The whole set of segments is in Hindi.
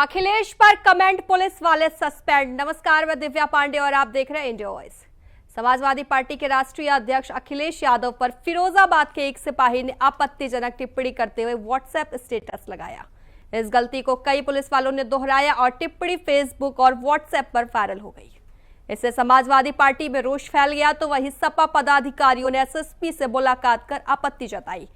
अखिलेश पर कमेंट पुलिस वाले सस्पेंड। नमस्कार, मैं दिव्या पांडे और आप देख रहे हैं इंडिया वॉइस। समाजवादी पार्टी के राष्ट्रीय अध्यक्ष अखिलेश यादव पर फिरोजाबाद के एक सिपाही ने आपत्तिजनक टिप्पणी करते हुए व्हाट्सएप स्टेटस लगाया। इस गलती को कई पुलिस वालों ने दोहराया और टिप्पणी फेसबुक और व्हाट्सएप पर वायरल हो गई। इससे समाजवादी पार्टी में रोष फैल गया तो वहीं सपा पदाधिकारियों ने एसएसपी से मुलाकात कर आपत्ति जताई।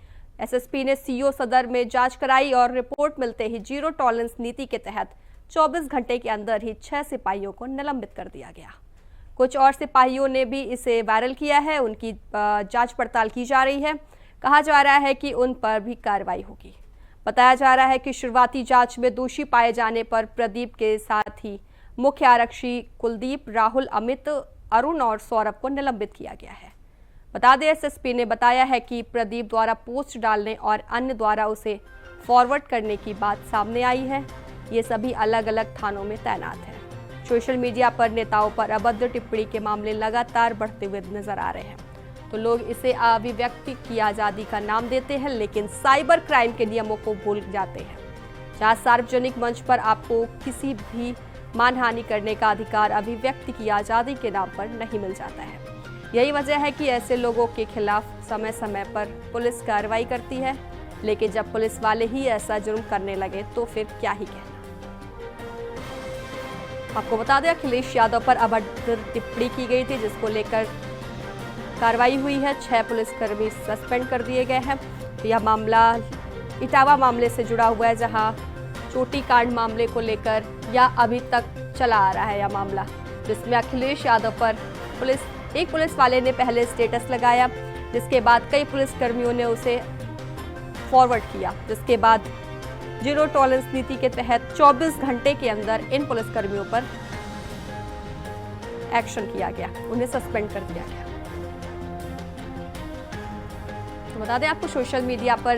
एसएसपी ने सीओ सदर में जांच कराई और रिपोर्ट मिलते ही जीरो टॉलरेंस नीति के तहत 24 घंटे के अंदर ही 6 सिपाहियों को निलंबित कर दिया गया। कुछ और सिपाहियों ने भी इसे वायरल किया है, उनकी जांच पड़ताल की जा रही है। कहा जा रहा है कि उन पर भी कार्रवाई होगी। बताया जा रहा है कि शुरुआती जांच में दोषी पाए जाने पर प्रदीप के साथ ही मुख्य आरक्षी कुलदीप, राहुल, अमित, अरुण और सौरभ को निलंबित किया गया है। बता दें, एसएसपी ने बताया है कि प्रदीप द्वारा पोस्ट डालने और अन्य द्वारा उसे फॉरवर्ड करने की बात सामने आई है। ये सभी अलग अलग थानों में तैनात हैं। सोशल मीडिया पर नेताओं पर अभद्र टिप्पणी के मामले लगातार बढ़ते हुए नजर आ रहे हैं। तो लोग इसे अभिव्यक्ति की आज़ादी का नाम देते हैं, लेकिन साइबर क्राइम के नियमों को भूल जाते हैं। जहाँ सार्वजनिक मंच पर आपको किसी भी मानहानि करने का अधिकार अभिव्यक्ति की आज़ादी के नाम पर नहीं मिल जाता है। यही वजह है कि ऐसे लोगों के खिलाफ समय समय पर पुलिस कार्रवाई करती है, लेकिन जब पुलिस वाले ही ऐसा जुर्म करने लगे तो फिर क्या ही कहना। आपको बता दें, अखिलेश यादव पर अभद्र टिप्पणी की गई थी, जिसको लेकर कार्रवाई हुई है। 6 पुलिसकर्मी सस्पेंड कर दिए गए हैं। यह मामला इटावा मामले से जुड़ा हुआ है, जहां चोटी कांड मामले को लेकर यह अभी तक चला आ रहा है। यह मामला जिसमें अखिलेश यादव पर एक पुलिस वाले ने पहले स्टेटस लगाया, जिसके बाद कई पुलिसकर्मियों ने उसे फॉरवर्ड किया, जिसके बाद जीरो टॉलरेंस नीति के तहत 24 घंटे के अंदर इन पुलिसकर्मियों पर एक्शन किया गया, उन्हें सस्पेंड कर दिया गया। तो बता दें आपको, सोशल मीडिया पर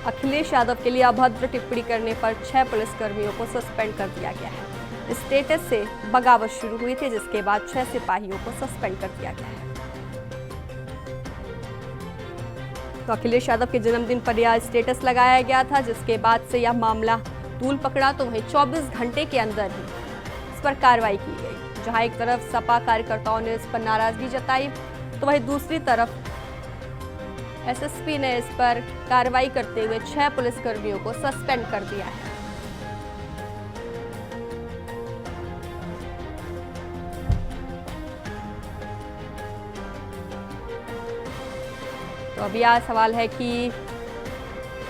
अखिलेश यादव के लिए अभद्र टिप्पणी करने पर 6 पुलिसकर्मियों को सस्पेंड कर दिया गया है। स्टेटस से बगावत शुरू हुई थी, जिसके बाद 6 सिपाहियों को सस्पेंड कर दिया गया है। तो अखिलेश यादव के जन्मदिन पर यह स्टेटस लगाया गया था, जिसके बाद से यह मामला तूल पकड़ा तो वहीं 24 घंटे के अंदर ही इस पर कार्रवाई की गई। जहां एक तरफ सपा कार्यकर्ताओं ने इस पर नाराजगी जताई, तो वहीं दूसरी तरफ एसएसपी ने इस पर कार्रवाई करते हुए 6 पुलिसकर्मियों को सस्पेंड कर दिया है। तो अभी यह सवाल है कि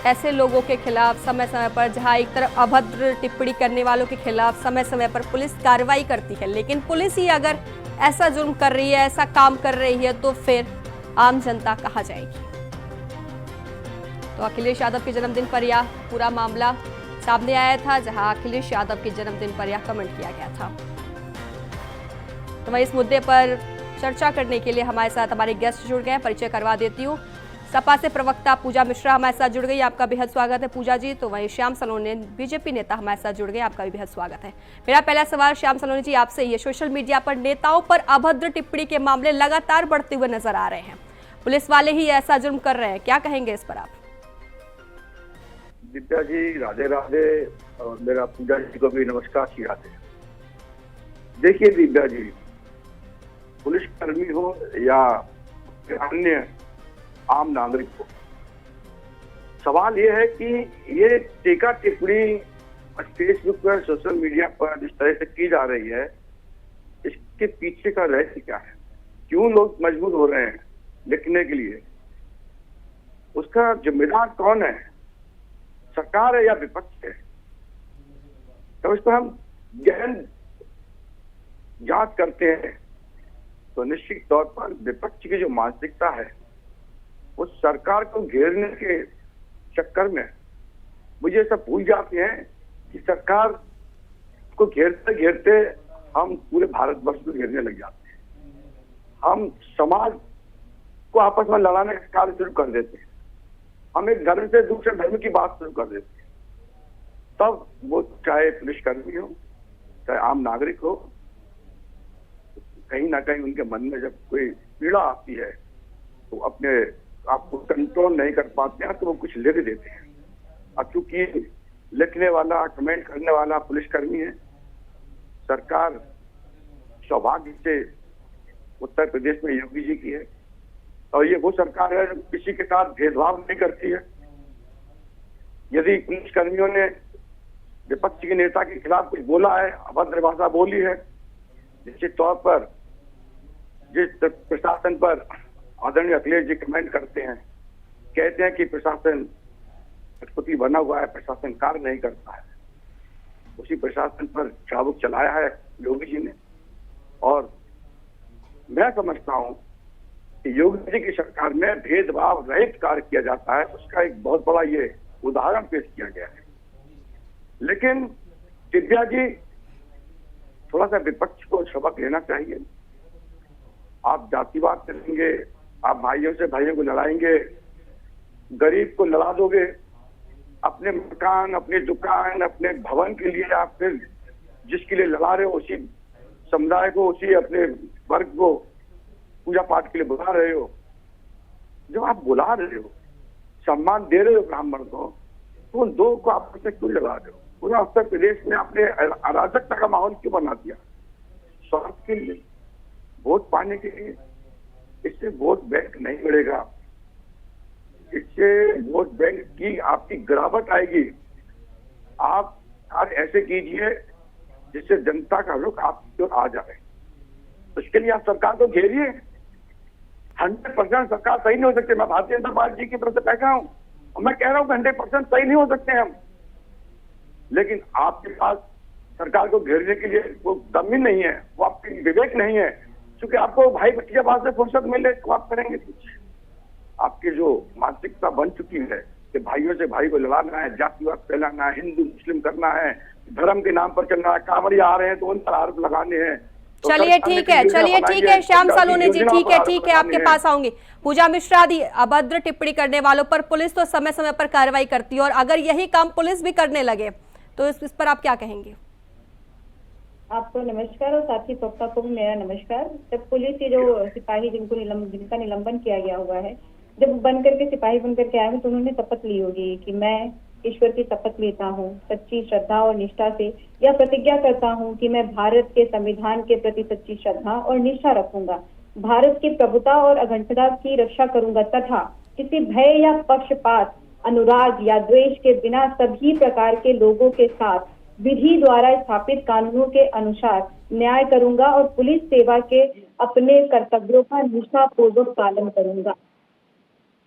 ऐसे लोगों के खिलाफ समय समय पर, जहां एक तरफ अभद्र टिप्पणी करने वालों के खिलाफ समय समय पर पुलिस कार्रवाई करती है, लेकिन पुलिस ही अगर ऐसा जुर्म कर रही है, ऐसा काम कर रही है, तो फिर आम जनता कहाँ जाएगी। तो अखिलेश यादव के जन्मदिन पर यह पूरा मामला सामने आया था, जहां अखिलेश यादव के जन्मदिन पर यह कमेंट किया गया था। तो मैं इस मुद्दे पर चर्चा करने के लिए हमारे साथ हमारे गेस्ट जुड़ गए हैं। परिचय करवा देती हूँ। सपा से प्रवक्ता पूजा मिश्रा हमारे साथ जुड़ गई, आपका बेहद स्वागत है पूजा जी। तो वहीं श्याम सलोनी, बीजेपी नेता हमारे साथ जुड़ गए, आपका भी बेहद स्वागत है। मेरा पहला सवाल श्याम सलोनी जी आपसे, ये सोशल मीडिया पर नेताओं पर अभद्र टिप्पणी के मामले लगातार बढ़ते हुए नजर आ रहे हैं। पुलिस वाले ही ऐसा जुर्म कर रहे हैं, क्या कहेंगे इस पर आप? दिव्या जी राधे राधे, और मेरा पूजा जी को भी नमस्कार श्री राधे। देखिए दिव्या जी, पुलिसकर्मी हो या अन्य आम नागरिक हो, सवाल ये है कि ये टीका टिप्पणी फेसबुक पर, सोशल मीडिया पर जिस तरह से की जा रही है, इसके पीछे का रहस्य क्या है? क्यों लोग मजबूर हो रहे हैं लिखने के लिए? उसका जिम्मेदार कौन है? सरकार है या विपक्ष है? तो इस पर हम गहन जांच करते हैं तो निश्चित तौर पर विपक्ष की जो मानसिकता है, वो सरकार को घेरने के चक्कर में मुझे सब भूल जाते हैं कि सरकार को घेरते घेरते हम पूरे भारतवर्ष को घेरने लग जाते हैं। हम समाज को आपस में लड़ाने का कार्य शुरू कर देते हैं। हम एक धर्म से दूसरे धर्म की बात शुरू कर देते हैं। तब वो चाहे पुलिसकर्मी हो, चाहे आम नागरिक हो, कहीं ना कहीं उनके मन में जब कोई पीड़ा आती है तो अपने आप को कंट्रोल नहीं कर पाते हैं, तो वो कुछ लिख देते हैं। अब चूंकि लिखने वाला, कमेंट करने वाला पुलिसकर्मी है। सरकार सौभाग्य से उत्तर प्रदेश में योगी जी की है और ये वो सरकार है जो किसी के साथ भेदभाव नहीं करती है। यदि पुलिसकर्मियों ने विपक्ष के नेता के खिलाफ कुछ बोला है, अभद्र भाषा बोली है, निश्चित तौर पर जिस प्रशासन पर आदरणीय अखिलेश जी कमेंट करते हैं, कहते हैं कि प्रशासन कठपुतली बना हुआ है, प्रशासन कार्य नहीं करता है, उसी प्रशासन पर चाबुक चलाया है योगी जी ने। और मैं समझता हूं कि योगी जी की सरकार में भेदभाव रहित कार्य किया जाता है, उसका एक बहुत बड़ा ये उदाहरण पेश किया गया है। लेकिन दिव्या जी, थोड़ा सा विपक्ष को सबक लेना चाहिए। आप जातिवाद करेंगे, आप भाइयों से भाइयों को लड़ाएंगे, गरीब को लड़ा दोगे, अपने मकान, अपनी दुकान, अपने भवन के लिए आप फिर जिसके लिए लड़ा रहे हो उसी समुदाय को, उसी अपने वर्ग को पूजा पाठ के लिए बुला रहे हो। जब आप बुला रहे हो, सम्मान दे रहे हो ब्राह्मण को, तो उन दो को आप क्यों लगा रहे हो? पूरा उत्तर प्रदेश में आपने अराजकता का माहौल क्यों बना दिया? स्वार्थ के लिए, वोट पाने के लिए। इससे वोट बैंक नहीं बढ़ेगा, इससे वोट बैंक की आपकी गिरावट आएगी। आप आज ऐसे कीजिए जिससे जनता का रुख आपकी ओर आ जाए। उसके लिए आप सरकार को घेरिए। 100% सरकार सही नहीं हो सकती। मैं भारतीय जनता पार्टी की तरफ से कह रहा हूं और मैं कह रहा हूं कि 100% सही नहीं हो सकते हम, लेकिन आपके पास सरकार को घेरने के लिए वो दम ही नहीं है, वो आपकी विवेक नहीं है। क्योंकि आपको भाई भतीजावाद से फुर्सत मिले तो आप करेंगे कुछ। आपकी जो मानसिकता बन चुकी है कि भाइयों से भाई को लड़ाना है, जातिवाद फैलाना है, हिंदू मुस्लिम करना है, धर्म के नाम पर चलना है, कांवड़िया आ रहे हैं तो उन पर आरोप लगाने हैं। चलिए ठीक है श्याम सलोनी जी, ठीक है आपके पास आऊंगी। पूजा मिश्रा दी, अभद्र टिप्पणी करने वालों पर पुलिस तो समय समय पर कार्रवाई करती है और अगर यही काम पुलिस भी करने लगे तो इस पर आप क्या कहेंगे? आपको नमस्कार और साथी वक्ता को भी मेरा नमस्कार। जब पुलिस के जो सिपाही जिनका निलंबन किया गया हुआ है, जब बन करके सिपाही बन करके आए हैं तो उन्होंने शपथ ली होगी कि मैं ईश्वर की शपथ लेता हूँ सच्ची श्रद्धा और निष्ठा से, या प्रतिज्ञा करता हूँ कि मैं भारत के संविधान के प्रति सच्ची श्रद्धा और निष्ठा रखूंगा, भारत की प्रभुता और अखंडता की रक्षा करूंगा तथा किसी भय या पक्षपात, अनुराग या द्वेष के बिना सभी प्रकार के लोगों के साथ विधि द्वारा स्थापित कानूनों के अनुसार न्याय करूंगा और पुलिस सेवा के अपने कर्तव्यों का निष्ठापूर्वक पालन करूंगा।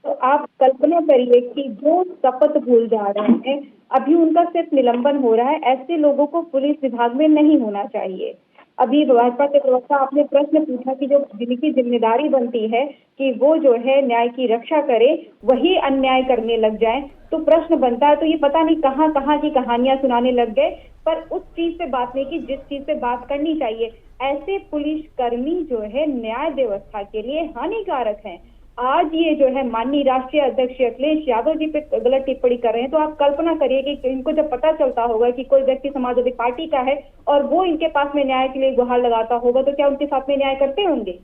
तो आप कल्पना करिए कि जो शपथ भूल जा रहे हैं, अभी उनका सिर्फ निलंबन हो रहा है। ऐसे लोगों को पुलिस विभाग में नहीं होना चाहिए। अभी भाजपा के प्रवक्ता आपने प्रश्न पूछा कि जो जिनकी जिम्मेदारी बनती है कि वो जो है न्याय की रक्षा करे, वही अन्याय करने लग जाए, तो प्रश्न बनता है। तो ये पता नहीं कहाँ कहाँ की कहानियां सुनाने लग गए, पर उस चीज से बात नहीं की जिस चीज से बात करनी चाहिए। ऐसे पुलिसकर्मी जो है न्याय व्यवस्था के लिए हानिकारक हैं। आज ये जो है माननीय राष्ट्रीय अध्यक्ष अखिलेश यादव जी पे गलत टिप्पणी कर रहे हैं, तो आप कल्पना करिए कि इनको जब पता चलता होगा कि कोई व्यक्ति समाजवादी पार्टी का है और वो इनके पास में न्याय के लिए गुहार लगाता होगा, तो क्या उनके साथ में न्याय करते होंगे?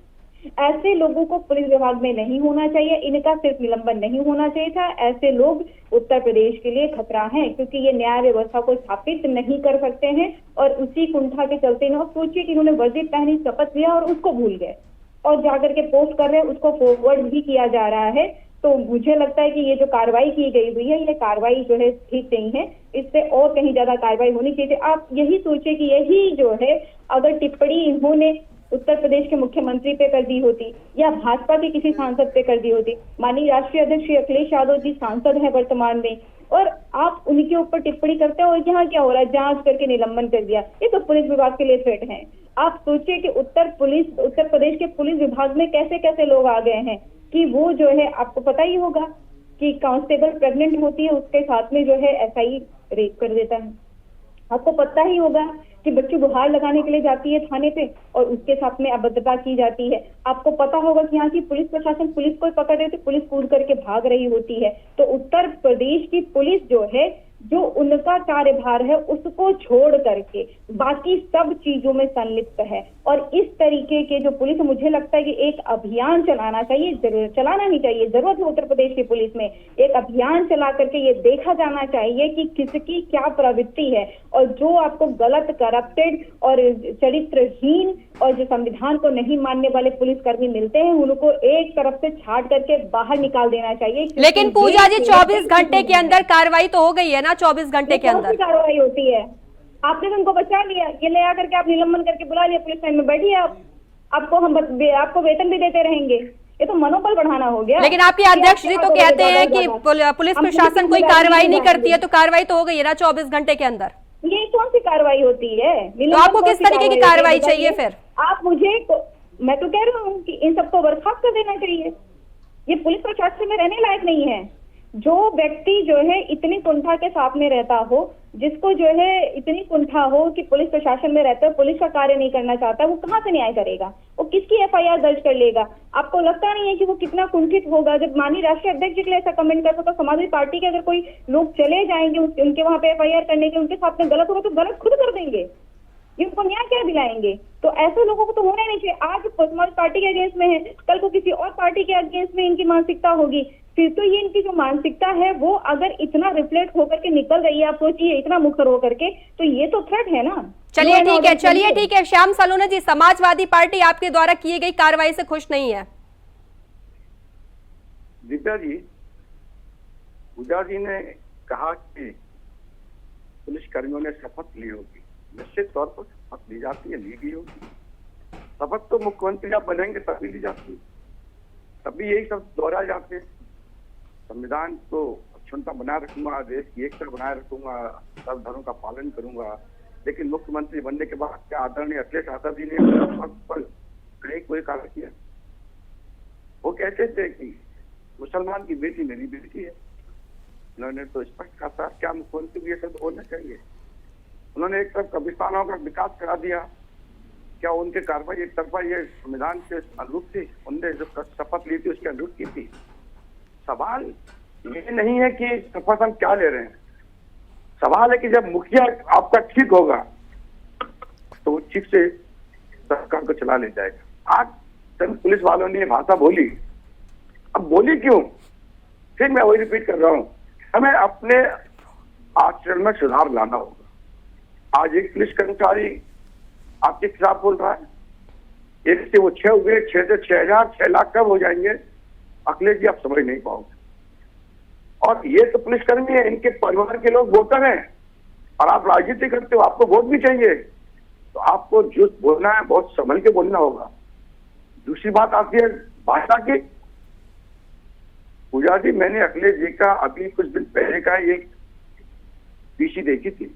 ऐसे लोगों को पुलिस विभाग में नहीं होना चाहिए। इनका सिर्फ निलंबन नहीं होना चाहिए था। ऐसे लोग उत्तर प्रदेश के लिए खतरा हैं, क्योंकि ये न्याय व्यवस्था को स्थापित नहीं कर सकते हैं और उसी कुंठा के चलते ना, सोचिए कि इन्होंने वर्दी पहनी, शपथ लिया और उसको भूल गए और जाकर के पोस्ट कर रहे हैं, उसको फॉरवर्ड भी किया जा रहा है। तो मुझे लगता है कि ये जो कार्रवाई की गई हुई है, ये कार्रवाई जो है ठीक नहीं है। इससे और कहीं ज्यादा कार्रवाई होनी चाहिए। आप यही सोचिए कि यही जो है अगर टिप्पणी इन्होंने उत्तर प्रदेश के मुख्यमंत्री पे कर दी होती या भाजपा के किसी सांसद पे कर दी होती। माननीय राष्ट्रीय अध्यक्ष श्री अखिलेश यादव जी सांसद हैं वर्तमान में, और आप उनके ऊपर टिप्पणी करते हो। यहाँ क्या हो रहा है? जांच करके निलंबन कर दिया। ये तो पुलिस विभाग के लिए थ्रेट है। आप सोचिए कि उत्तर प्रदेश के पुलिस विभाग में कैसे कैसे लोग आ गए हैं कि वो जो है, आपको पता ही होगा कि कांस्टेबल प्रेग्नेंट होती है, उसके साथ में जो है एसआई रेप कर देता है। आपको पता ही होगा कि बच्ची गुहार लगाने के लिए जाती है थाने पे और उसके साथ में अभद्रता की जाती है। आपको पता होगा कि यहाँ की पुलिस प्रशासन पुलिस को पकड़ रही थी, पुलिस कूद करके भाग रही होती है। तो उत्तर प्रदेश की पुलिस जो है जो उनका कार्यभार है उसको छोड़ करके बाकी सब चीजों में संलिप्त है। और इस तरीके के जो पुलिस, मुझे लगता है कि एक अभियान चलाना चाहिए, चलाना ही चाहिए, जरूरत है उत्तर प्रदेश की पुलिस में एक अभियान चला करके ये देखा जाना चाहिए कि किसकी क्या प्रवृत्ति है, और जो आपको गलत, करप्टेड और चरित्रहीन और जो संविधान को नहीं मानने वाले पुलिसकर्मी मिलते हैं उनको एक तरफ से छाट करके बाहर निकाल देना चाहिए। लेकिन पूजा जी 24 घंटे के अंदर कार्रवाई तो हो गई है ना? 24 घंटे के अंदर कार्रवाई होती है। आपने तो उनको बचा लिया, ये ले आकर के आप निलंबन करके बुला लिया, पुलिस लाइन में बैठिए आप, आपको वेतन भी देते रहेंगे। ये तो मनोबल बढ़ाना हो गया। लेकिन आपके अध्यक्ष जी तो कहते हैं कि पुलिस प्रशासन कोई कार्रवाई नहीं करती है, तो कार्रवाई तो हो गई है ना 24 घंटे के अंदर? ये कौन सी कार्रवाई होती है? तो आपको किस तरीके की कार्रवाई चाहिए फिर? आप मैं तो कह रहा हूँ कि इन सबको बर्खास्त कर देना चाहिए। ये पुलिस प्रशासन में रहने लायक नहीं है। जो व्यक्ति जो है इतनी कुंठा के साथ में रहता हो, जिसको जो है इतनी कुंठा हो कि पुलिस प्रशासन में रहता है, पुलिस का कार्य नहीं करना चाहता, वो कहाँ से न्याय करेगा? वो किसकी FIR दर्ज कर लेगा? आपको लगता नहीं है कि वो कितना कुंठित होगा जब माननीय राष्ट्रीय अध्यक्ष जी के लिए ऐसा कमेंट करता? तो समाजवादी पार्टी के अगर कोई लोग चले जाएंगे उनके वहां पे FIR करने के, उनके साथ में गलत होगा तो गलत खुद कर देंगे, ये उनको न्याय क्या दिलाएंगे? तो ऐसे लोगों को तो होना नहीं चाहिए। आज समाज पार्टी के अगेंस्ट में है, कल को किसी और पार्टी के अगेंस्ट में इनकी मानसिकता होगी, फिर तो ये इनकी जो मानसिकता है वो अगर इतना रिफ्लेक्ट होकर के निकल रही है, आप सोचिए इतना मुखर होकर के, तो ये तो थ्रेट है ना। चलिए ठीक है। श्याम सलूने जी, समाजवादी पार्टी आपके द्वारा की गई कार्रवाई से खुश नहीं है? दिव्या जी, पूजा जी ने कहा कि पुलिस कर्मियों ने शपथ ली होगी। निश्चित तौर पर शपथ ली जाती है, ली गई होगी। शपथ तो मुख्यमंत्री आप बनेंगे तभी ली जाती है, तभी यही सब दोहराए जाते हैं। संविधान को अक्षुण्णता बनाए रखूंगा, देश की एकता बनाए रखूंगा, सब धर्मों का पालन करूंगा। लेकिन मुख्यमंत्री बनने के बाद क्या आदरणीय अखिलेश यादव जी ने शपथ पर कोई कार्य किया? वो कहते थे कि मुसलमान की बेटी मेरी बेटी है। उन्होंने तो स्पष्ट कहा था, क्या मुख्यमंत्री को ये सब बोलना चाहिए? उन्होंने एक तरफ कब्रिस्तानों का विकास करा दिया, क्या उनकी कार्रवाई एक तरफा ये संविधान के अनुरूप थी? उनने जो शपथ ली थी उसके अनुरूप की थी? सवाल ये नहीं है कि शपथ हम क्या ले रहे हैं, सवाल है कि जब मुखिया आपका ठीक होगा तो वो ठीक से सरकार को चला ले जाएगा। आज चंद पुलिस वालों ने भाषा बोली, अब बोली क्यों? फिर मैं वही रिपीट कर रहा हूँ, हमें अपने आचरण में सुधार लाना होगा। आज एक पुलिस कर्मचारी आपके खिलाफ बोल रहा है, एक से वो 6 हुए, 6 से 6,000, 6 लाख कब हो जाएंगे अखिलेश जी, आप समझ नहीं पाओगे। और ये तो पुलिसकर्मी है, इनके परिवार के लोग वोटर हैं, और आप राजनीति करते हो, आपको वोट भी चाहिए, तो आपको जो बोलना है बहुत संभल के बोलना होगा। दूसरी बात आती है भाषा की। पूजा जी, मैंने अखिलेश जी का अभी कुछ दिन पहले का एक पीसी देखी थी,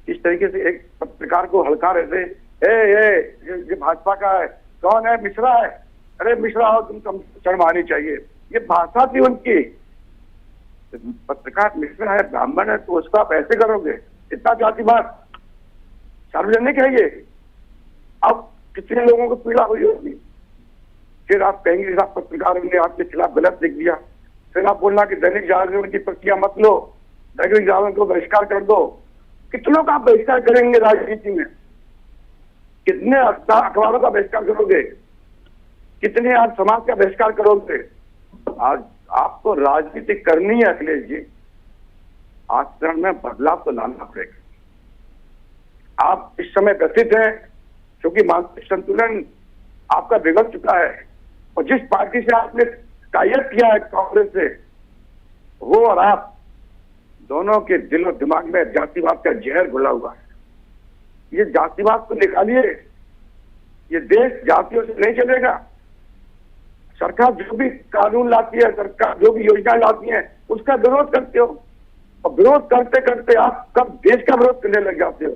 इस तरीके से एक पत्रकार को हल्का रहे थे, ये भाजपा का है, कौन है? मिश्रा है। अरे मिश्रा हो तुम, कम शर्म आनी चाहिए। ये भाषा थी उनकी। पत्रकार मिश्रा है, ब्राह्मण है, तो उसको आप ऐसे करोगे? इतना जातिवाद सार्वजनिक है ये। अब कितने लोगों को पीड़ा हुई होगी। फिर आप कहेंगे साहब पत्रकारों ने आपके खिलाफ गलत लिख दिया, फिर आप बोलना कि दैनिक जागरण की प्रतिक्रिया मत लो, दैनिक जागरण को बहिष्कार कर दो। कितनों का आप बहिष्कार करेंगे? राजनीति में कितने अखबारों का बहिष्कार करोगे? कितने आज समाज का बहिष्कार करोगे? आज आपको राजनीति करनी है अखिलेश जी, आचरण में बदलाव तो लाना पड़ेगा। आप इस समय व्यथित हैं क्योंकि मानसिक संतुलन आपका बिगड़ चुका है, और जिस पार्टी से आपने टाइप किया है कांग्रेस से, वो और आप दोनों के दिल और दिमाग में जातिवाद का जहर घुला हुआ है। ये जातिवाद को निकालिए, ये देश जातियों से नहीं चलेगा। सरकार जो भी कानून लाती है, सरकार जो भी योजना लाती है, उसका विरोध करते हो, और विरोध करते करते आप कब देश का विरोध करने लग जाते हो।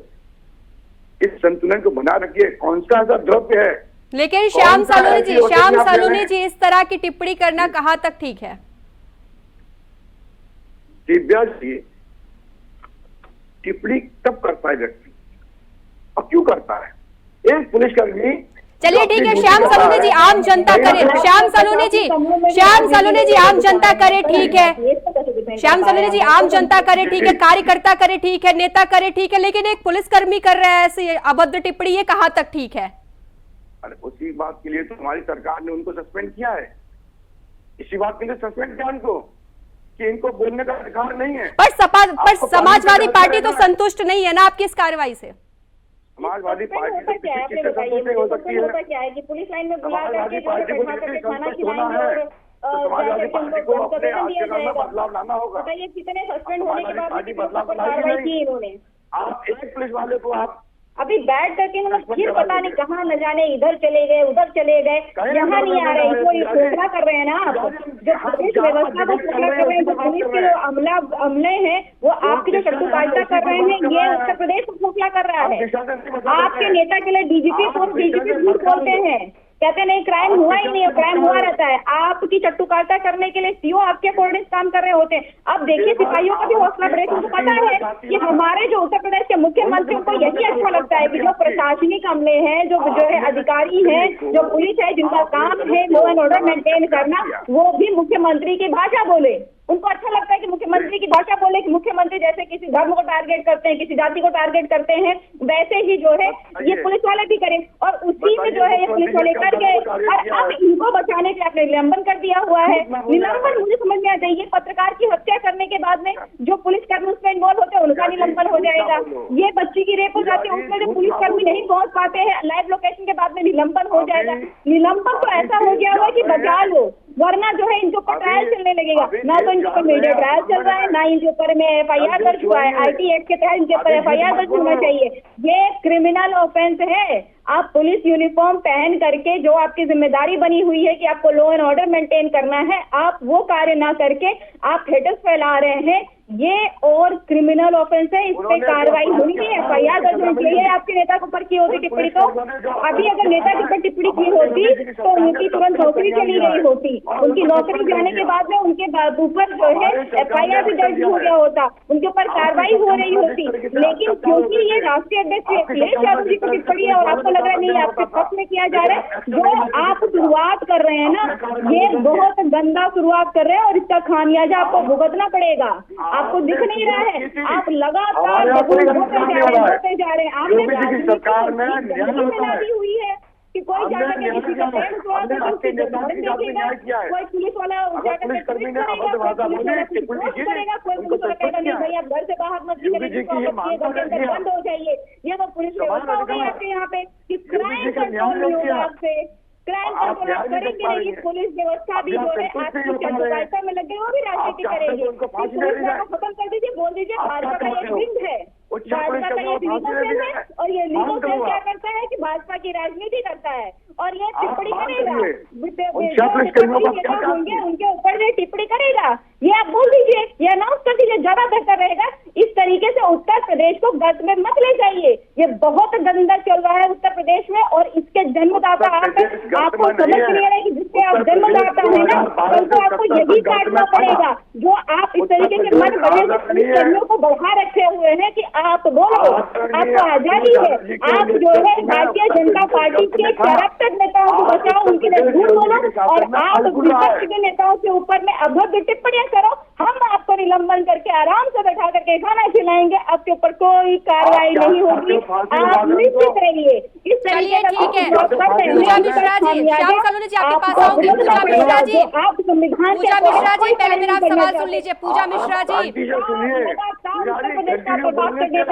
इस संतुलन को बना रखिए। कौन सा ऐसा द्रव्य है? लेकिन श्याम सलूने जी इस तरह की टिप्पणी करना कहाँ तक ठीक है? दिव्या जी, टिप्पणी कब करता है व्यक्ति और क्यों करता है? एक पुलिसकर्मी, चलिए ठीक है श्याम सलूने जी, आम जनता करे, श्याम सलूने जी आम जनता करे, ठीक है। नहीं श्याम कर पा सलोनी जी, रहे हैं। आम जनता करे ठीक है, कार्यकर्ता करे ठीक है, नेता करे ठीक है, लेकिन एक पुलिसकर्मी कर रहा है ऐसे अभद्र टिप्पणी, ये कहाँ तक ठीक है? अरे उसी बात के लिए तो हमारी सरकार ने उनको सस्पेंड किया है। इसी बात के लिए सस्पेंड किया उनको कि इनको बोलने का अधिकार नहीं है। पर समाजवादी पार्टी तो संतुष्ट नहीं है ना आपकी इस कार्रवाई से? समाजवादी पार्टी होता क्या है, आपने बताइए मुझे, हो सकती है। होता क्या है कि पुलिस लाइन में बुला समाजवादी करके पार्टी को बैठा करके खाना संतुष्ट होना खिलाएंगे है और तो समाजवादी पार्टी को अपने दिया आचरण में जाएगा। बदलाव लाना होगा। बताइए कितने सस्पेंड होने के बाद पार्टी भी कितने बदलाव पर लाएगी कार्रवाई नहीं। की इन्होंने? आप एक पुलिस वाले को आप अभी बैठ करके इन्होंने फिर पता नहीं कहाँ न जाने, इधर चले गए उधर चले गए, यहाँ नहीं आ रहे। इनको ये खोखला कर रहे हैं ना आप, जो पुलिस व्यवस्था को खोखला कर रहे हैं, जो पुलिस के जो अमले हैं वो आपकी जो शत्रुपालिता कर रहे हैं, ये उत्तर प्रदेश को खोखला कर रहा है। आपके नेता के लिए डीजीपी झूठ बोलते हैं, कहते नहीं क्राइम हुआ ही नहीं है, क्राइम हुआ रहता है। आपकी चट्टुकारिता करने के लिए सीओ आपके अकॉर्डिंग काम कर रहे होते हैं। अब देखिए सिपाहियों का भी हौसला बढ़े। उनको पता है कि हमारे जो उत्तर प्रदेश के मुख्यमंत्री को यही अच्छा लगता है कि जो प्रशासनिक अमले हैं, जो है अधिकारी हैं, जो पुलिस है, जिनका काम है लॉ एंड ऑर्डर मेंटेन करना, वो भी मुख्यमंत्री की भाषा बोले। उनको अच्छा लगता है कि मुख्यमंत्री की भाषा बोले, कि मुख्यमंत्री जैसे किसी धर्म को टारगेट करते हैं, किसी जाति को टारगेट करते हैं, वैसे ही जो है ये पुलिस वाले भी करें। और उसी में जो है ये पुलिस वाले करके, और अब इनको बचाने के लिए आपने निलंबन कर दिया हुआ है। निलंबन मुझे समझ में आता है, ये पत्रकार की हत्या करने के बाद में जो पुलिसकर्मी उसमें इन्वॉल्व होते हैं उनका निलंबन हो जाएगा। ये बच्ची की रेप हो जाती है, उसमें जो पुलिसकर्मी नहीं पहुंच पाते हैं, लाइव लोकेशन के बाद में निलंबन हो जाएगा। निलंबन तो ऐसा हो गया हुआ कि बचा लो, वरना जो है इनके ऊपर ट्रायल चलने लगेगा। ना तो इनके ऊपर मीडिया ट्रायल चल रहा है, ना इनके ऊपर में FIR दर्ज हुआ है। IT एक्ट के तहत इनके ऊपर FIR दर्ज होना चाहिए। ये क्रिमिनल ऑफेंस है। आप पुलिस यूनिफॉर्म पहन करके जो आपकी जिम्मेदारी बनी हुई है कि आपको लॉ एंड ऑर्डर मेंटेन करना है, आप वो कार्य ना करके आप हेटर्स फैला रहे हैं, ये और क्रिमिनल ऑफेंस है। इस पे कार्रवाई होनी चाहिए, FIR दर्ज होनी चाहिए। आपके नेता के ऊपर की होती टिप्पणी, तो अभी अगर नेता के ऊपर टिप्पणी की होती तो उनकी तुरंत नौकरी चली गई होती। उनकी नौकरी जाने के बाद में उनके ऊपर जो है FIR भी दर्ज हो गया होता, उनके ऊपर कार्रवाई हो रही होती। लेकिन क्योंकि ये राष्ट्रीय अध्यक्ष अखिलेश यादव जी को टिप्पणी है और आपको लग रहा है नहीं आपके पक्ष में किया जा रहा है, जो आप शुरुआत कर रहे हैं ना, ये बहुत गंदा शुरुआत कर रहे हैं और इसका खामियाजा आपको भुगतना पड़ेगा। आपको दिख नहीं रहा है, आप लगातार होते जा रहे हैं। आपने सरकार में हुई है कि कोई जाकर के किसी का पेड़ तोड़ा तो उसकी जमानत देखेगा, कोई पुलिस वाला जाकर के करेगा, कोई पुलिस वाला कहेगा नहीं भाई आप घर से बाहर मत निकलिए, बंद हो जाइए। ये तो पुलिस व्यवस्था हो गई आपके यहाँ पे कि क्राइम कंट्रोल नहीं होगा आपसे, क्राइम कंट्रोल आप करेंगे नहीं। पुलिस व्यवस्था भी जो है आपकी चट्टुकारिता में लग गई, वो भी राजनीति करेगी। पुलिस को खत्म कर दीजिए, बोल दीजिए भाजपा का ये विंग है, भाजपा का ये लीगल सेल है, और ये लीगल सेल क्या करता है कि भाजपा की राजनीति करता है और ये टिप्पणी करेगा। होंगे उनके ऊपर ये टिप्पणी करेगा, ये आप बोल दीजिए, ये अनाउंस कर दीजिए, ज्यादा बेहतर रहेगा। इस तरीके से उत्तर प्रदेश को गर्त में मत ले जाइए। ये बहुत गंदा चल रहा है उत्तर प्रदेश में, और इसके जन्मदाता आपको समझ नहीं आ रहा है कि जिसके आप जन्मदाता है ना, कल को आपको यही काटना पड़ेगा। जो आप इस तरीके के मन बने पुलिसकर्मियों को बढ़ा रखे हुए हैं कि आप बोलो, आपको आजादी है, आप जो है भारतीय जनता पार्टी के करप्टेड नेताओं को बचाओ, उनके लिए झूठ बोलो, और आप विपक्ष के नेताओं के ऊपर में अभद्र टिप्पणियां करो। हम आपको निलंबन करके आराम से बैठा करके खाना खिलाएंगे, आपके ऊपर कोई कार्रवाई नहीं होगी, आप निश्चित रहिए। इस तरीके का पूजा मिश्रा जी, श्याम सलोनी जी आपके पास आऊंगी। पूजा मिश्रा जी, आप संविधान पूजा मिश्रा जी पहले मेरा सवाल सुन लीजिए। पूजा मिश्रा जी,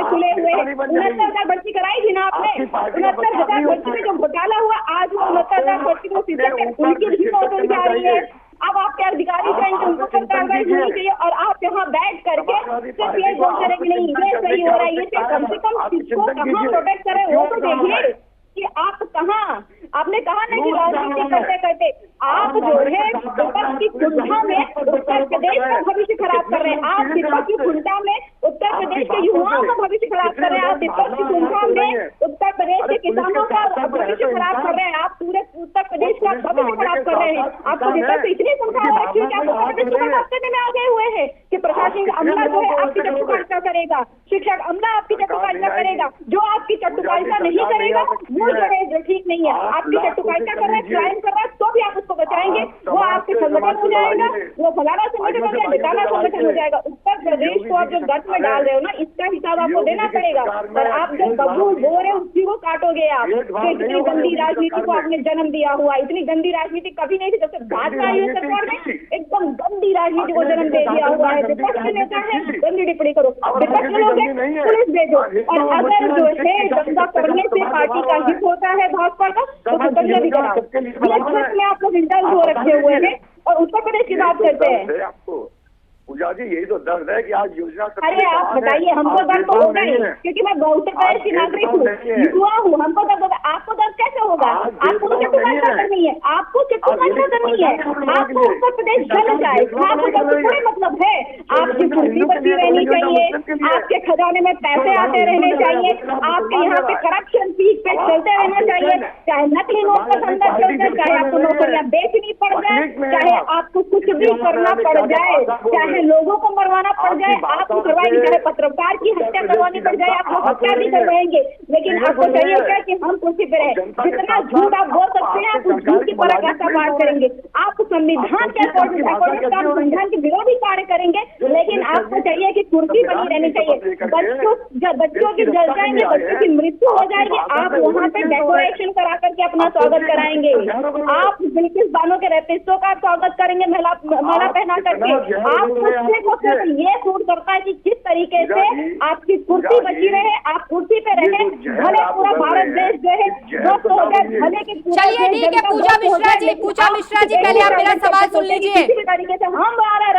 खुले हुए 69,000 भर्ती कराई थी ना आपने, 69,000 भर्ती में जो घोटाला हुआ, आज वो 69,000 भर्ती को सीधे उनकी भी नौकरी जा रही है। अब आपके अधिकारी कहेंगे उनको पर कार्रवाई होनी चाहिए, और आप यहाँ बैठ करके सिर्फ ये बोलते रहे कि नहीं ये सही हो रहा है, ये कम से कम किसको कहाँ प्रोटेक्ट करें वो तो देखिए कि आप कहाँ। आपने कहा ना कि राजनीति करते करते आप जो है विपक्ष की कुंठा में उत्तर प्रदेश का भविष्य खराब कर रहे हैं। आप विपक्ष की कुंठा में उत्तर प्रदेश के युवाओं का भविष्य खराब कर रहे हैं। आप विपक्ष की कुंठा में उत्तर प्रदेश के किसानों का भविष्य खराब कर रहे हैं। आप पूरे उत्तर प्रदेश का भविष्य खराब कर रहे हैं। आपको विपक्ष इतनी कुंठा हो रखी है कि आप उत्तर प्रदेश को करने में आ गए हुए हैं कि प्रशासनिक अमला जो है आपकी चट्टुकारिता करेगा, शिक्षक अमला आपकी चट्टुकारिता करेगा। जो आपकी चट्टुकारिता नहीं करेगा वो जो है जो ठीक नहीं है। आपकी चट्टुकारिता कर रहा है, क्राइम कर रहा है, तो भी आप उसको बचाएंगे, वो आप आपके संगठन हो जाएगा, वो फलाना संगठन हो जाएगा, ढिकाना संगठन हो जाएगा। उत्तर प्रदेश को आप जो गट में डाल रहे हो ना, इसका हिसाब आपको देना पड़ेगा। और आप जो बबू बो रहे हो उसी को काटोगे आप। तो इतनी गंदी राजनीति को आपने जन्म दिया हुआ, इतनी गंदी राजनीति कभी नहीं थी जब तक भाजपा आई है सरकार ने। एकदम गंदी राजनीति को जन्म दे दिया हुआ है। विपक्ष नेता है, गंदी टिप्पणी करो, विपक्ष लोग पुलिस भेजो। और अगर जो है दंगा करने से पार्टी का हित होता है भाजपा का, तो दंगा भी कराओ। इलेक्शन में आप लोग इंटर्न हो रखे हुए हैं और उत्तर प्रदेश की बात करते हैं। आपको पूजा जी यही तो दर्द है कि आज योजना। अरे आप बताइए, हमको दर्द तो होगा ही, क्योंकि मैं उत्तर प्रदेश की नागरिक हूँ, युवा हूँ, हमको दर्द होगा। आपको दर्द कैसे होगा? आपको चिट्ठीबंद करनी है, आपको चिट्ठीबंद करनी है, आपको उत्तर प्रदेश जल जाए। आपको दर्द थोड़े मतलब है। आपकी कुर्सी बची रहनी चाहिए, आपके खजाने में पैसे आते रहने चाहिए, आपके यहाँ पे करप्शन पीक पे चलते रहना चाहिए। चाहे नकली नोट का धंधा चलता है, चाहे आपको नौकरियां बेचनी पड़ जाए, चाहे आपको कुछ भी करना पड़ जाए, चाहे लोगों को मरवाना पड़ जाए, आपको करवाएंगे। चाहे पत्रकार की हत्या करवानी पड़ जाए, आप लोग हत्या भी करवाएंगे। लेकिन आपको चाहिए क्या कि हम कुर्सी पे रहे? जितना झूठ आप बोल सकते हैं, आप उस झूठ की पराकाष्ठा पार करेंगे। आप संविधान के संविधान के विरोधी कार्य करेंगे, लेकिन आपको चाहिए कि कुर्सी बनी रहनी चाहिए। बच्चों की जल जाएंगे, बच्चों की मृत्यु हो जाएगी, आप वहाँ पे डेकोरेशन करा करके अपना स्वागत कराएंगे। आप बिल्कुल बानों के रेपिस्टों का स्वागत करेंगे माला पहना करके। आप ये सूट करता है कि किस तरीके से आपकी कुर्सी बची रहे, आप कुर्सी पे रहे, भले पूरा भारत देश जो है ध्वस्त हो जाए, भले की। चलिए ठीक है पूजा मिश्रा जी, पहले आप मेरा सवाल सुन लीजिए। किसी तरीके से हम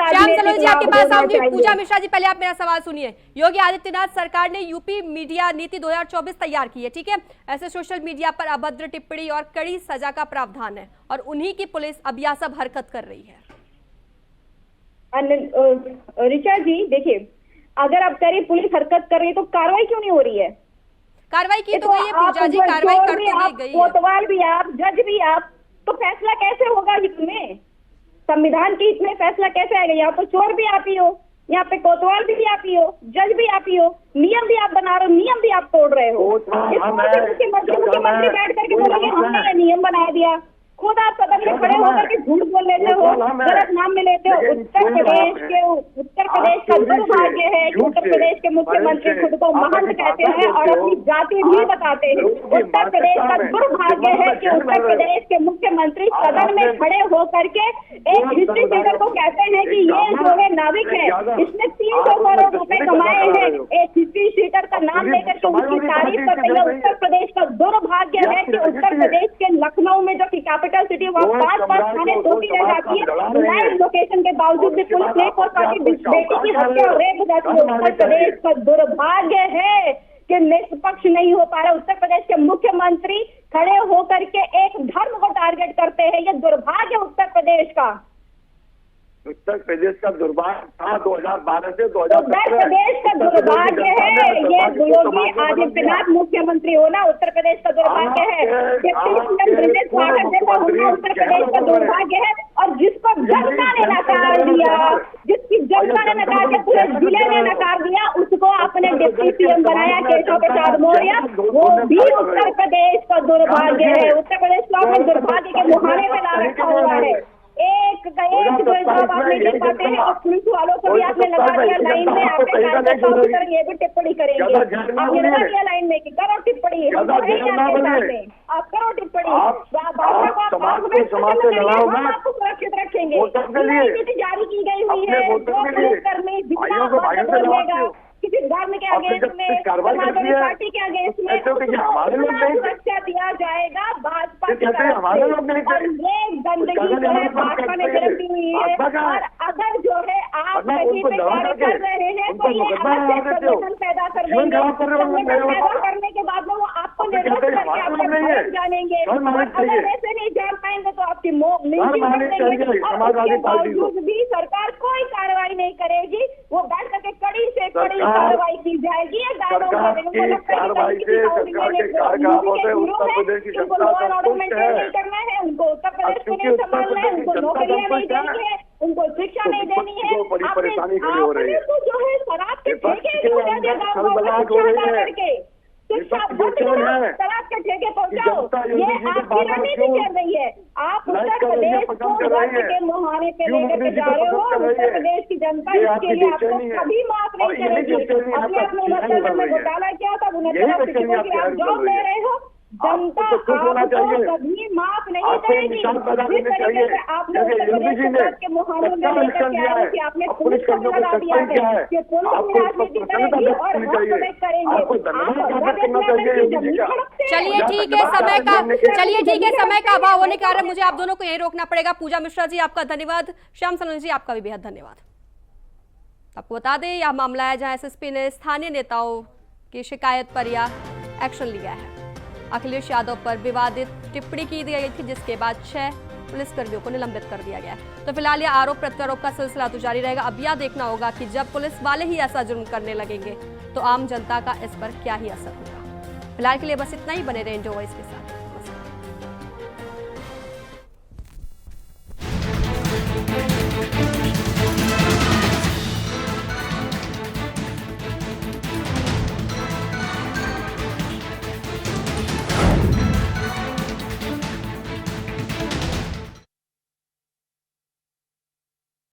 श्याम सलोनी जी आपके पास आऊंगी। पूजा मिश्रा जी पहले आप मेरा सवाल सुनिए। योगी आदित्यनाथ सरकार ने यूपी मीडिया नीति 2024 तैयार की है, ठीक है। ऐसे सोशल मीडिया पर अभद्र टिप्पणी और कड़ी सजा का प्रावधान है, और उन्हीं की पुलिस अब यह सब हरकत कर रही है। ऋचा जी देखिए, अगर आप कह रही पुलिस हरकत कर रही है तो कार्रवाई क्यों नहीं हो रही है? कार्रवाई की तो गई है पूजा जी, कार्रवाई कर तो गई है। कोतवाल भी आप, जज भी आप, तो फैसला कैसे होगा इसमें? संविधान के इसमें फैसला कैसे आएगा? यहाँ तो चोर भी आप ही हो, यहाँ पे कोतवाल भी आप ही हो, जज भी आप ही हो, नियम भी आप बना रहे हो, नियम भी आप तोड़ रहे हो। मुख्यमंत्री बैठ करके बोलेंगे हमने ये नियम बना दिया। खुद आप सदन में खड़े होकर के झूठ बोल लेते हो, गलत नाम में लेते हो। उत्तर प्रदेश का दुर्भाग्य है कि उत्तर प्रदेश के मुख्यमंत्री खुद को महंत कहते हैं और अपनी जाति भी बताते हैं। उत्तर प्रदेश का दुर्भाग्य है कि उत्तर प्रदेश के मुख्यमंत्री सदन में खड़े होकर के एक हिस्ट्री शीटर को कहते हैं कि ये जो है नाविक है, इसने 300 करोड़ रुपए कमाए हैं। एक हिस्ट्री शीटर का नाम लेकर के उसकी तारीफ करते हैं। उत्तर प्रदेश का दुर्भाग्य है कि उत्तर प्रदेश के लखनऊ में जो कैपिटल सिटी वहाँ 5 थाने धोती रह जाती है, लाइव लोकेशन के बावजूद भी पुलिस ने और बेटी की हत्या और रेप हो जाती है। उत्तर प्रदेश का दुर्भाग्य है कि निष्पक्ष नहीं हो पा रहा। उत्तर प्रदेश के मुख्यमंत्री खड़े होकर के एक धर्म को टारगेट करते हैं, ये दुर्भाग्य उत्तर प्रदेश का। उत्तर प्रदेश का दुर्भाग्य था 2012 से 2017। उत्तर प्रदेश का दुर्भाग्य है ये योगी आदित्यनाथ मुख्यमंत्री होना उत्तर प्रदेश का दुर्भाग्य है। उत्तर प्रदेश का दुर्भाग्य है। और जिसको जनता ने नकार दिया, जिसकी जनता ने नकार दिया, पूरे जिले ने नकार दिया, उसको आपने डिप्टी सीएम बनाया केशव प्रसाद मौर्य, वो भी उत्तर प्रदेश का दुर्भाग्य है। उत्तर प्रदेश को आपने दुर्भाग्य के मुहाने में ला रखा हुआ है। एक जो जवाब आप नहीं दे पाते हैं और पुलिस वालों को भी आपने लगा दिया लाइन में। आपके साथ ये भी टिप्पणी करेंगे, आपने लगा दिया लाइन में कि करो टिप्पणी, आप करो टिप्पणी, आपको सुरक्षित रखेंगे। नीति जारी की गई हुई है, पुलिसकर्मी जितना बोलेगा किसी धर्म के अगेंस्ट में, समाजवादी पार्टी के अगेंस्ट में सुरक्षा दिया जाएगा भाजपा की तरफ से। और ये गंदगी जो है भाजपा ने जन्म दी हुई है। और अगर जो है आप कहीं पे कार्य कर रहे हैं तो ये अवश्य संगठन पैदा कर देंगे। संगठन पैदा करने के बाद में वो आपको निर्वस्त करके आपका घर जानेंगे। अगर ऐसे नहीं जान पाएंगे तो आपकी बावजूद भी सरकार कोई कार्रवाई नहीं करेगी। वो बैठ करके कड़ी से कड़ी कार्रवाई की जाएगी। उनको लॉ एंड ऑर्डर मेंटेन नहीं करना है, उनको उत्तर प्रदेश को नहीं संभालना है, उनको नौकरियां नहीं देनी है, उनको शिक्षा नहीं देनी है। आपने जो है शराब के ठेके करके शिक्षा विपक्ष बंद बेचैन करो, है। तलाश के ठेके पहुंचाओ। जनता ये योगी जी के आपकी बार-बार रणनीति क्यों चल रही है। आप लाइक उत्तर कर रही है, प्रदेश को पसंद कर रही वक्त है। के मुहाने पे क्यों लेकर मोदी के जी जा को रहे हो। पसंद कर रही उत्तर है? प्रदेश की जनता ये इसके आपकी लिए आपको बेचैनी है। कभी माफ और नहीं यही करेगी। बेचैनी अपने आपका अपने ठीक 69 में नहीं है। घोटाला किया था, यही 69 बेचैनी शिक्षकों की आप आपकी जॉब ले रहे हो। जनता आपको खुश होना आपको चाहिए। कभी माफ नहीं आपको करेगी। निशान पैदा जिस करने तरीके चाहिए। से आपने जैसे उत्तर योगी प्रदेश जी को ने वक्त के मुहाने में सत्ता लेकर मिशन के दिया आए है, कि आपने अब पुलिस को पुलिसकर्मियों को लगा दिया सस्पेंड किया है है। कि पुलिस आपको ने इस पर राजनीति प्रसन्नता करेगी व्यक्त और करनी हम चाहिए। समय करेंगे। आपको धन्यवाद आप ज्ञापन करना गलत चाहिए योगी जी जमीन का। हड़पते हैं। चलिए ठीक है, चलिए ठीक है, समय का अभाव होने के कारण मुझे आप दोनों को यहीं रोकना पड़ेगा। पूजा मिश्रा जी आपका धन्यवाद, श्याम सलोनी जी आपका भी बेहद धन्यवाद। आपको बता दें यह मामला है जहां एसएसपी ने स्थानीय नेताओं की शिकायत पर यह एक्शन लिया है। अखिलेश यादव पर विवादित टिप्पणी की गई थी, जिसके बाद 6 पुलिसकर्मियों को निलंबित कर दिया गया है। तो फिलहाल यह आरोप प्रत्यारोप का सिलसिला तो जारी रहेगा। अब यह देखना होगा कि जब पुलिस वाले ही ऐसा जुर्म करने लगेंगे तो आम जनता का इस पर क्या ही असर होगा। फिलहाल के लिए बस इतना ही, बने रहें इंडिया वॉइस के साथ।